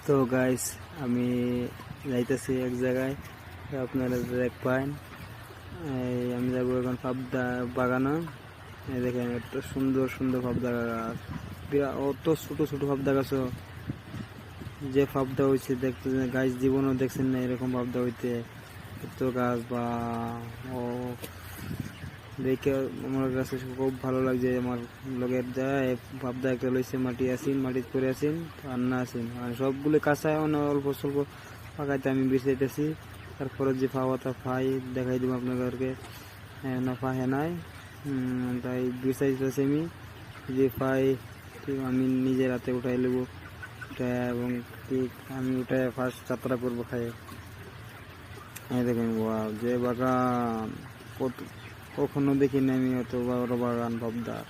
তো গাইস আমি যাইতেছি এক জায়গায়, আপনারা দেখ পাইন। আমি যাবো এখন পাবদা বাগানো। দেখেন এত সুন্দর সুন্দর পাবদা গাছ, অত ছোট ছোট পাবদা গাছ। যে পাবদা হয়েছে দেখতে গাছ জীবনও দেখছেন না এরকম পাবদা হইতে। এত গাছ বা ও দেখে আমার কাছে খুব ভালো লাগছে। আমার লগের যায় পাবদা একটা লইছে, মাটিতে পরে আসিন রান্না আসিন, আর সবগুলো কাঁচায় অল্প স্বল্প পাকাইতে আমি বেঁচেতেছি। তারপরে যে পাওয়াটা পাই দেখাই দিব আপনাদেরকে। না পাহে নাই, তাই বেঁচাইতেছি আমি। যে পাই ঠিক আমি নিজের হাতে উঠাই নেবো এবং ঠিক আমি উঠে ফার্স্ট যাত্রা করবো খাই। দেখেন যে বাগান কখনো দেখিনি আমি, অত বড় বাগান পাবদার।